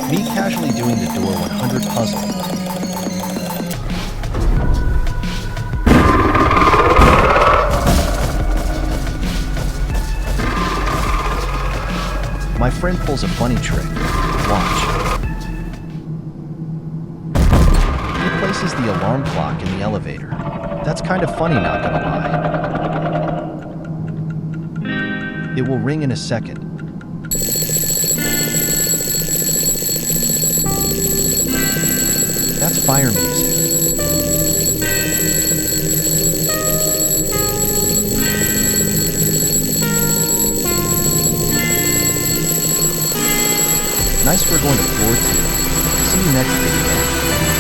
Me casually doing the door 100 puzzle. My friend pulls a funny trick. Watch. He places the alarm clock in the elevator. That's kind of funny, not gonna lie. It will ring in a second. That's fire music. Nice, we're going to floor 2. See you next video.